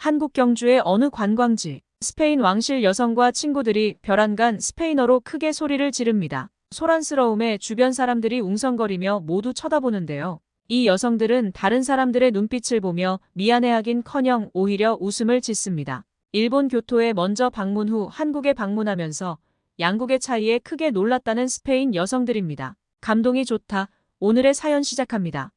한국 경주의 어느 관광지. 스페인 왕실 여성과 친구들이 벼랑간 스페인어로 크게 소리를 지릅니다. 소란스러움에 주변 사람들이 웅성거리며 모두 쳐다보는데요. 이 여성들은 다른 사람들의 눈빛을 보며 미안해하긴커녕 오히려 웃음을 짓습니다. 일본 교토에 먼저 방문 후 한국에 방문하면서 양국의 차이에 크게 놀랐다는 스페인 여성들입니다. 감동이 좋다. 오늘의 사연 시작합니다.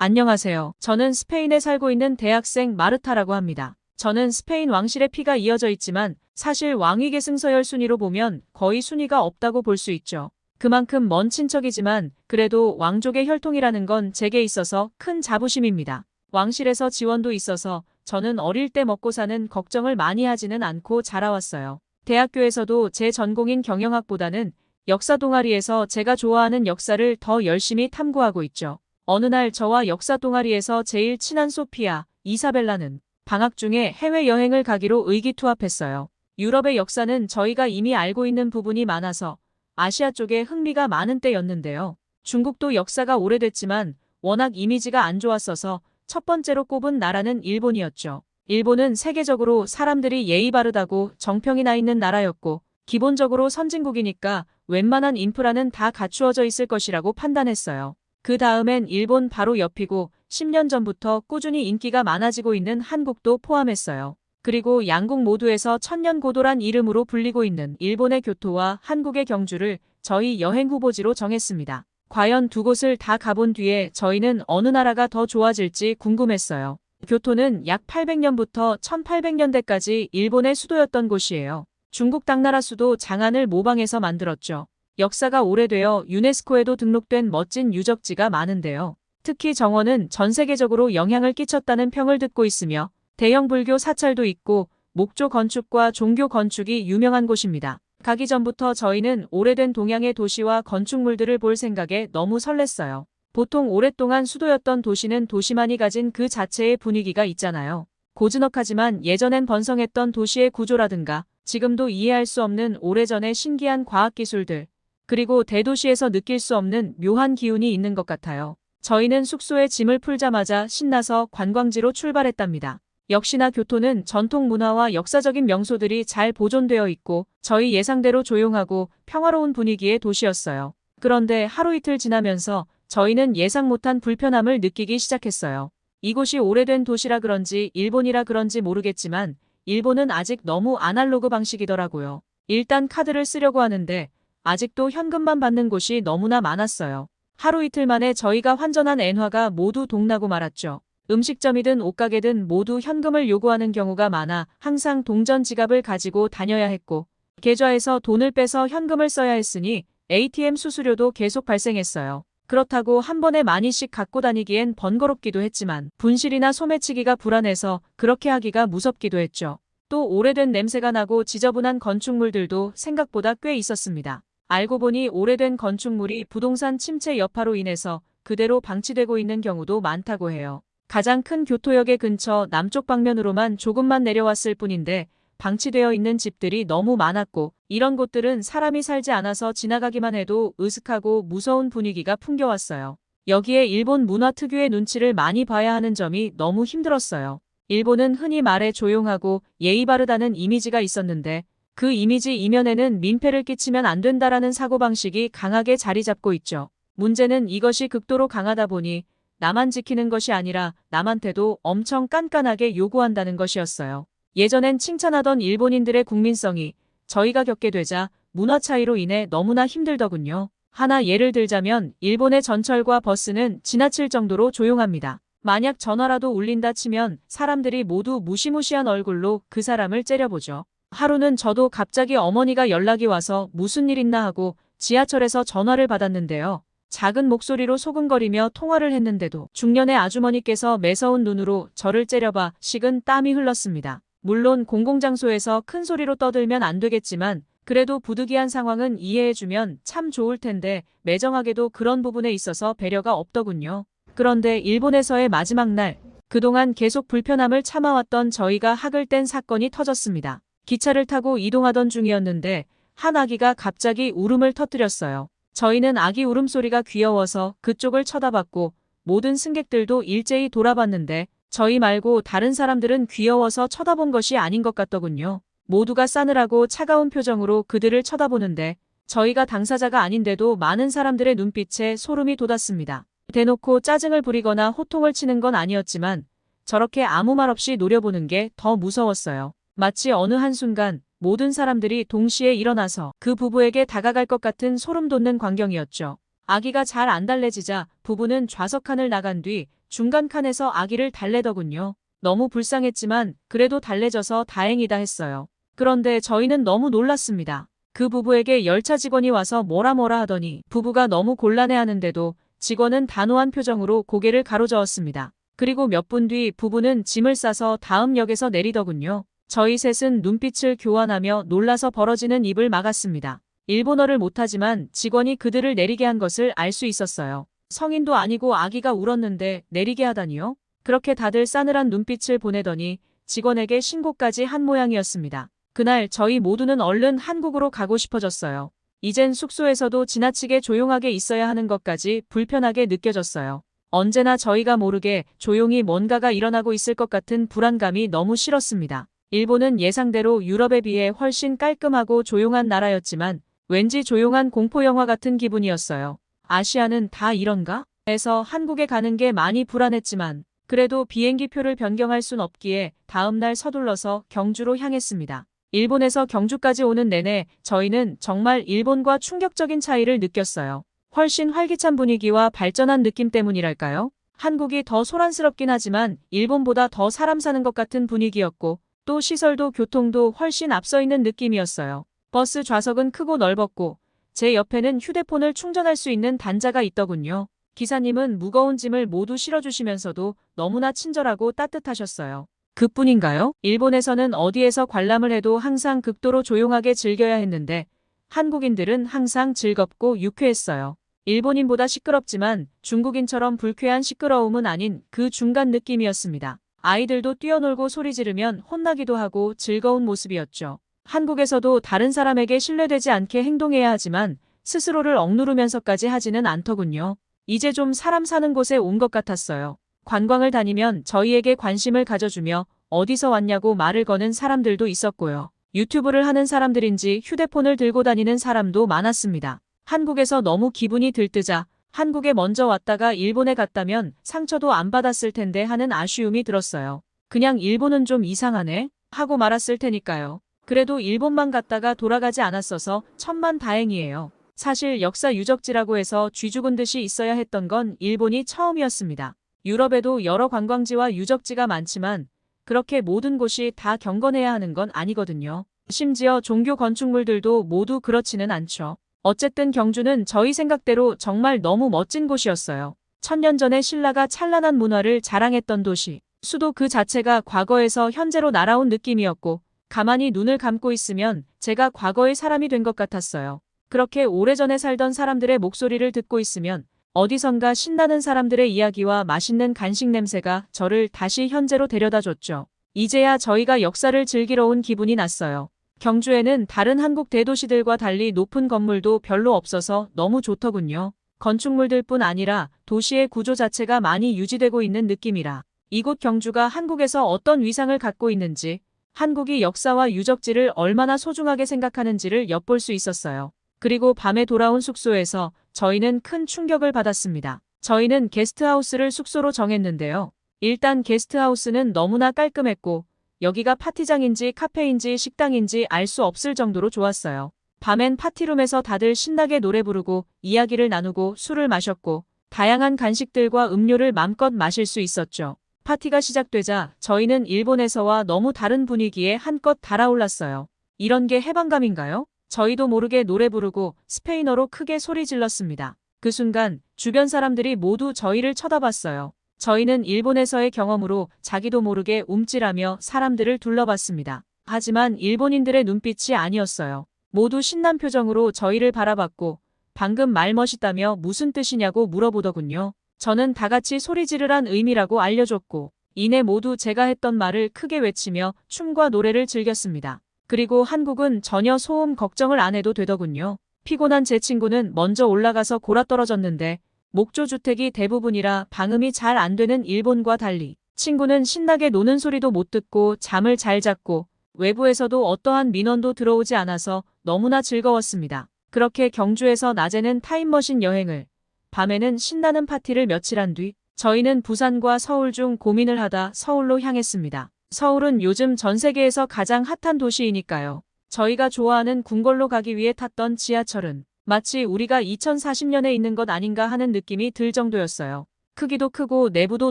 안녕하세요. 저는 스페인에 살고 있는 대학생 마르타라고 합니다. 저는 스페인 왕실의 피가 이어져 있지만 사실 왕위 계승서열 순위로 보면 거의 순위가 없다고 볼 수 있죠. 그만큼 먼 친척이지만 그래도 왕족의 혈통이라는 건 제게 있어서 큰 자부심입니다. 왕실에서 지원도 있어서 저는 어릴 때 먹고 사는 걱정을 많이 하지는 않고 자라왔어요. 대학교에서도 제 전공인 경영학보다는 역사 동아리에서 제가 좋아하는 역사를 더 열심히 탐구하고 있죠. 어느 날 저와 역사 동아리에서 제일 친한 소피아, 이사벨라는 방학 중에 해외여행을 가기로 의기투합했어요. 유럽의 역사는 저희가 이미 알고 있는 부분이 많아서 아시아 쪽에 흥미가 많은 때였는데요. 중국도 역사가 오래됐지만 워낙 이미지가 안 좋았어서 첫 번째로 꼽은 나라는 일본이었죠. 일본은 세계적으로 사람들이 예의 바르다고 정평이 나 있는 나라였고 기본적으로 선진국이니까 웬만한 인프라는 다 갖추어져 있을 것이라고 판단했어요. 그 다음엔 일본 바로 옆이고 10년 전부터 꾸준히 인기가 많아지고 있는 한국도 포함했어요. 그리고 양국 모두에서 천년고도란 이름으로 불리고 있는 일본의 교토와 한국의 경주를 저희 여행 후보지로 정했습니다. 과연 두 곳을 다 가본 뒤에 저희는 어느 나라가 더 좋아질지 궁금했어요. 교토는 약 800년부터 1800년대까지 일본의 수도였던 곳이에요. 중국 당나라 수도 장안을 모방해서 만들었죠. 역사가 오래되어 유네스코에도 등록된 멋진 유적지가 많은데요. 특히 정원은 전 세계적으로 영향을 끼쳤다는 평을 듣고 있으며 대형 불교 사찰도 있고 목조 건축과 종교 건축이 유명한 곳입니다. 가기 전부터 저희는 오래된 동양의 도시와 건축물들을 볼 생각에 너무 설렜어요. 보통 오랫동안 수도였던 도시는 도시만이 가진 그 자체의 분위기가 있잖아요. 고즈넉하지만 예전엔 번성했던 도시의 구조라든가 지금도 이해할 수 없는 오래전의 신기한 과학기술들 그리고 대도시에서 느낄 수 없는 묘한 기운이 있는 것 같아요. 저희는 숙소에 짐을 풀자마자 신나서 관광지로 출발했답니다. 역시나 교토는 전통 문화와 역사적인 명소들이 잘 보존되어 있고 저희 예상대로 조용하고 평화로운 분위기의 도시였어요. 그런데 하루 이틀 지나면서 저희는 예상 못한 불편함을 느끼기 시작했어요. 이곳이 오래된 도시라 그런지 일본이라 그런지 모르겠지만 일본은 아직 너무 아날로그 방식이더라고요. 일단 카드를 쓰려고 하는데 아직도 현금만 받는 곳이 너무나 많았어요. 하루 이틀 만에 저희가 환전한 엔화가 모두 동나고 말았죠. 음식점이든 옷가게든 모두 현금을 요구하는 경우가 많아 항상 동전 지갑을 가지고 다녀야 했고 계좌에서 돈을 빼서 현금을 써야 했으니 ATM 수수료도 계속 발생했어요. 그렇다고 한 번에 많이씩 갖고 다니기엔 번거롭기도 했지만 분실이나 소매치기가 불안해서 그렇게 하기가 무섭기도 했죠. 또 오래된 냄새가 나고 지저분한 건축물들도 생각보다 꽤 있었습니다. 알고 보니 오래된 건축물이 부동산 침체 여파로 인해서 그대로 방치되고 있는 경우도 많다고 해요. 가장 큰 교토역의 근처 남쪽 방면으로만 조금만 내려왔을 뿐인데 방치되어 있는 집들이 너무 많았고 이런 곳들은 사람이 살지 않아서 지나가기만 해도 으슥하고 무서운 분위기가 풍겨왔어요. 여기에 일본 문화 특유의 눈치를 많이 봐야 하는 점이 너무 힘들었어요. 일본은 흔히 말해 조용하고 예의 바르다는 이미지가 있었는데 그 이미지 이면에는 민폐를 끼치면 안 된다라는 사고방식이 강하게 자리 잡고 있죠. 문제는 이것이 극도로 강하다 보니 나만 지키는 것이 아니라 남한테도 엄청 깐깐하게 요구한다는 것이었어요. 예전엔 칭찬하던 일본인들의 국민성이 저희가 겪게 되자 문화 차이로 인해 너무나 힘들더군요. 하나 예를 들자면 일본의 전철과 버스는 지나칠 정도로 조용합니다. 만약 전화라도 울린다 치면 사람들이 모두 무시무시한 얼굴로 그 사람을 째려보죠. 하루는 저도 갑자기 어머니가 연락이 와서 무슨 일 있나 하고 지하철에서 전화를 받았는데요. 작은 목소리로 소근거리며 통화를 했는데도 중년의 아주머니께서 매서운 눈으로 저를 째려봐 식은 땀이 흘렀습니다. 물론 공공장소에서 큰 소리로 떠들면 안 되겠지만 그래도 부득이한 상황은 이해해주면 참 좋을 텐데 매정하게도 그런 부분에 있어서 배려가 없더군요. 그런데 일본에서의 마지막 날, 그동안 계속 불편함을 참아왔던 저희가 학을 뗀 사건이 터졌습니다. 기차를 타고 이동하던 중이었는데 한 아기가 갑자기 울음을 터뜨렸어요. 저희는 아기 울음소리가 귀여워서 그쪽을 쳐다봤고 모든 승객들도 일제히 돌아봤는데 저희 말고 다른 사람들은 귀여워서 쳐다본 것이 아닌 것 같더군요. 모두가 싸늘하고 차가운 표정으로 그들을 쳐다보는데 저희가 당사자가 아닌데도 많은 사람들의 눈빛에 소름이 돋았습니다. 대놓고 짜증을 부리거나 호통을 치는 건 아니었지만 저렇게 아무 말 없이 노려보는 게 더 무서웠어요. 마치 어느 한순간 모든 사람들이 동시에 일어나서 그 부부에게 다가갈 것 같은 소름 돋는 광경이었죠. 아기가 잘 안 달래지자 부부는 좌석 칸을 나간 뒤 중간 칸에서 아기를 달래더군요. 너무 불쌍했지만 그래도 달래져서 다행이다 했어요. 그런데 저희는 너무 놀랐습니다. 그 부부에게 열차 직원이 와서 뭐라 하더니 부부가 너무 곤란해하는데도 직원은 단호한 표정으로 고개를 가로저었습니다. 그리고 몇 분 뒤 부부는 짐을 싸서 다음 역에서 내리더군요. 저희 셋은 눈빛을 교환하며 놀라서 벌어지는 입을 막았습니다. 일본어를 못하지만 직원이 그들을 내리게 한 것을 알 수 있었어요. 성인도 아니고 아기가 울었는데 내리게 하다니요? 그렇게 다들 싸늘한 눈빛을 보내더니 직원에게 신고까지 한 모양이었습니다. 그날 저희 모두는 얼른 한국으로 가고 싶어졌어요. 이젠 숙소에서도 지나치게 조용하게 있어야 하는 것까지 불편하게 느껴졌어요. 언제나 저희가 모르게 조용히 뭔가가 일어나고 있을 것 같은 불안감이 너무 싫었습니다. 일본은 예상대로 유럽에 비해 훨씬 깔끔하고 조용한 나라였지만 왠지 조용한 공포영화 같은 기분이었어요. 아시아는 다 이런가? 해서 한국에 가는 게 많이 불안했지만 그래도 비행기표를 변경할 순 없기에 다음날 서둘러서 경주로 향했습니다. 일본에서 경주까지 오는 내내 저희는 정말 일본과 충격적인 차이를 느꼈어요. 훨씬 활기찬 분위기와 발전한 느낌 때문이랄까요? 한국이 더 소란스럽긴 하지만 일본보다 더 사람 사는 것 같은 분위기였고 또 시설도 교통도 훨씬 앞서 있는 느낌이었어요. 버스 좌석은 크고 넓었고 제 옆에는 휴대폰을 충전할 수 있는 단자가 있더군요. 기사님은 무거운 짐을 모두 실어주시면서도 너무나 친절하고 따뜻하셨어요. 그뿐인가요? 일본에서는 어디에서 관람을 해도 항상 극도로 조용하게 즐겨야 했는데 한국인들은 항상 즐겁고 유쾌했어요. 일본인보다 시끄럽지만 중국인처럼 불쾌한 시끄러움은 아닌 그 중간 느낌이었습니다. 아이들도 뛰어놀고 소리 지르면 혼나기도 하고 즐거운 모습이었죠. 한국에서도 다른 사람에게 신뢰되지 않게 행동해야 하지만 스스로를 억누르면서까지 하지는 않더군요. 이제 좀 사람 사는 곳에 온 것 같았어요. 관광을 다니면 저희에게 관심을 가져주며 어디서 왔냐고 말을 거는 사람들도 있었고요. 유튜브를 하는 사람들인지 휴대폰을 들고 다니는 사람도 많았습니다. 한국에서 너무 기분이 들뜨자 한국에 먼저 왔다가 일본에 갔다면 상처도 안 받았을 텐데 하는 아쉬움이 들었어요. 그냥 일본은 좀 이상하네 하고 말았을 테니까요. 그래도 일본만 갔다가 돌아가지 않았어서 천만다행이에요. 사실 역사 유적지라고 해서 쥐 죽은 듯이 있어야 했던 건 일본이 처음이었습니다. 유럽에도 여러 관광지와 유적지가 많지만 그렇게 모든 곳이 다 경건해야 하는 건 아니거든요. 심지어 종교 건축물들도 모두 그렇지는 않죠. 어쨌든 경주는 저희 생각대로 정말 너무 멋진 곳이었어요. 1000년 전에 신라가 찬란한 문화를 자랑했던 도시. 수도 그 자체가 과거에서 현재로 날아온 느낌이었고 가만히 눈을 감고 있으면 제가 과거의 사람이 된 것 같았어요. 그렇게 오래전에 살던 사람들의 목소리를 듣고 있으면 어디선가 신나는 사람들의 이야기와 맛있는 간식 냄새가 저를 다시 현재로 데려다 줬죠. 이제야 저희가 역사를 즐기러 온 기분이 났어요. 경주에는 다른 한국 대도시들과 달리 높은 건물도 별로 없어서 너무 좋더군요. 건축물들뿐 아니라 도시의 구조 자체가 많이 유지되고 있는 느낌이라 이곳 경주가 한국에서 어떤 위상을 갖고 있는지 한국이 역사와 유적지를 얼마나 소중하게 생각하는지를 엿볼 수 있었어요. 그리고 밤에 돌아온 숙소에서 저희는 큰 충격을 받았습니다. 저희는 게스트하우스를 숙소로 정했는데요. 일단 게스트하우스는 너무나 깔끔했고 여기가 파티장인지 카페인지 식당인지 알 수 없을 정도로 좋았어요. 밤엔 파티룸에서 다들 신나게 노래 부르고 이야기를 나누고 술을 마셨고 다양한 간식들과 음료를 맘껏 마실 수 있었죠. 파티가 시작되자 저희는 일본에서와 너무 다른 분위기에 한껏 달아올랐어요. 이런 게 해방감인가요? 저희도 모르게 노래 부르고 스페인어로 크게 소리 질렀습니다. 그 순간 주변 사람들이 모두 저희를 쳐다봤어요. 저희는 일본에서의 경험으로 자기도 모르게 움찔하며 사람들을 둘러봤습니다. 하지만 일본인들의 눈빛이 아니었어요. 모두 신난 표정으로 저희를 바라봤고 방금 말 멋있다며 무슨 뜻이냐고 물어보더군요. 저는 다 같이 소리 지르란 의미라고 알려줬고 이내 모두 제가 했던 말을 크게 외치며 춤과 노래를 즐겼습니다. 그리고 한국은 전혀 소음 걱정을 안 해도 되더군요. 피곤한 제 친구는 먼저 올라가서 골아떨어졌는데 목조 주택이 대부분이라 방음이 잘 안 되는 일본과 달리 친구는 신나게 노는 소리도 못 듣고 잠을 잘 잤고 외부에서도 어떠한 민원도 들어오지 않아서 너무나 즐거웠습니다. 그렇게 경주에서 낮에는 타임머신 여행을, 밤에는 신나는 파티를 며칠 한 뒤 저희는 부산과 서울 중 고민을 하다 서울로 향했습니다. 서울은 요즘 전 세계에서 가장 핫한 도시이니까요. 저희가 좋아하는 궁궐로 가기 위해 탔던 지하철은 마치 우리가 2040년에 있는 것 아닌가 하는 느낌이 들 정도였어요. 크기도 크고 내부도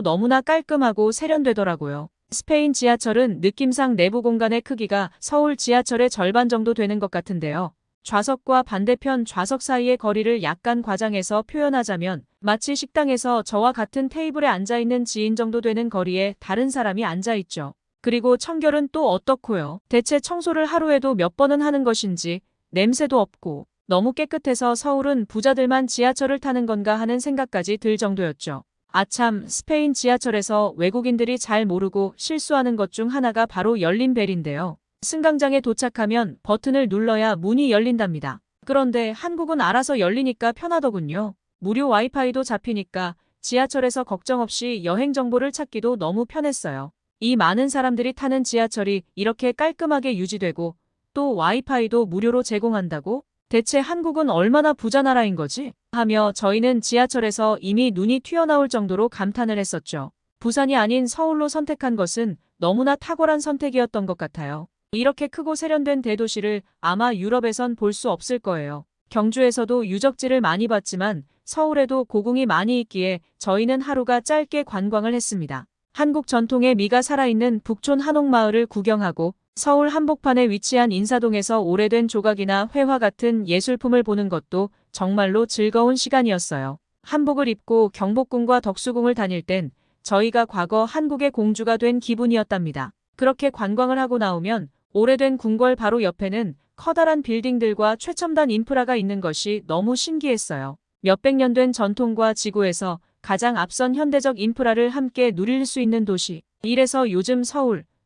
너무나 깔끔하고 세련되더라고요. 스페인 지하철은 느낌상 내부 공간의 크기가 서울 지하철의 절반 정도 되는 것 같은데요. 좌석과 반대편 좌석 사이의 거리를 약간 과장해서 표현하자면 마치 식당에서 저와 같은 테이블에 앉아있는 지인 정도 되는 거리에 다른 사람이 앉아있죠. 그리고 청결은 또 어떻고요? 대체 청소를 하루에도 몇 번은 하는 것인지 냄새도 없고 너무 깨끗해서 서울은 부자들만 지하철을 타는 건가 하는 생각까지 들 정도였죠. 아참, 스페인 지하철에서 외국인들이 잘 모르고 실수하는 것 중 하나가 바로 열린 벨인데요. 승강장에 도착하면 버튼을 눌러야 문이 열린답니다. 그런데 한국은 알아서 열리니까 편하더군요. 무료 와이파이도 잡히니까 지하철에서 걱정 없이 여행 정보를 찾기도 너무 편했어요. 이 많은 사람들이 타는 지하철이 이렇게 깔끔하게 유지되고 또 와이파이도 무료로 제공한다고? 대체 한국은 얼마나 부자 나라인 거지? 하며 저희는 지하철에서 이미 눈이 튀어나올 정도로 감탄을 했었죠. 부산이 아닌 서울로 선택한 것은 너무나 탁월한 선택이었던 것 같아요. 이렇게 크고 세련된 대도시를 아마 유럽에선 볼 수 없을 거예요. 경주에서도 유적지를 많이 봤지만 서울에도 고궁이 많이 있기에 저희는 하루가 짧게 관광을 했습니다. 한국 전통의 미가 살아있는 북촌 한옥마을을 구경하고 서울 한복판에 위치한 인사동에서 오래된 조각이나 회화 같은 예술품을 보는 것도 정말로 즐거운 시간이었어요. 한복을 입고 경복궁과 덕수궁을 다닐 땐 저희가 과거 한국의 공주가 된 기분이었답니다. 그렇게 관광을 하고 나오면 오래된 궁궐 바로 옆에는 커다란 빌딩들과 최첨단 인프라가 있는 것이 너무 신기했어요. 몇백 년 된 전통과 지구에서 가장 앞선 현대적 인프라를 함께 누릴 수 있는 도시. 이래서 요즘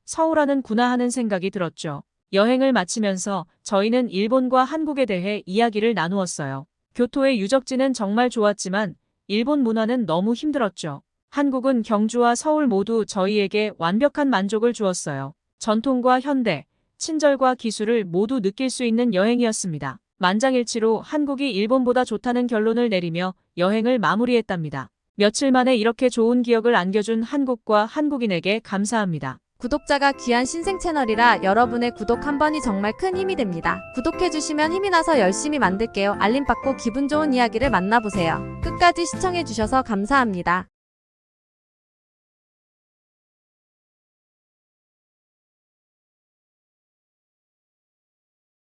서울하는 구나 하는 생각이 들었죠. 여행을 마치면서 저희는 일본과 한국에 대해 이야기를 나누었어요. 교토의 유적지는 정말 좋았지만 일본 문화는 너무 힘들었죠. 한국은 경주와 서울 모두 저희에게 완벽한 만족을 주었어요. 전통과 현대, 친절과 기술을 모두 느낄 수 있는 여행이었습니다. 만장일치로 한국이 일본보다 좋다는 결론을 내리며 여행을 마무리했답니다. 며칠 만에 이렇게 좋은 기억을 안겨준 한국과 한국인에게 감사합니다. 구독자가 귀한 신생 채널이라 여러분의 구독 한 번이 정말 큰 힘이 됩니다. 구독해주시면 힘이 나서 열심히 만들게요. 알림 받고 기분 좋은 이야기를 만나보세요. 끝까지 시청해주셔서 감사합니다.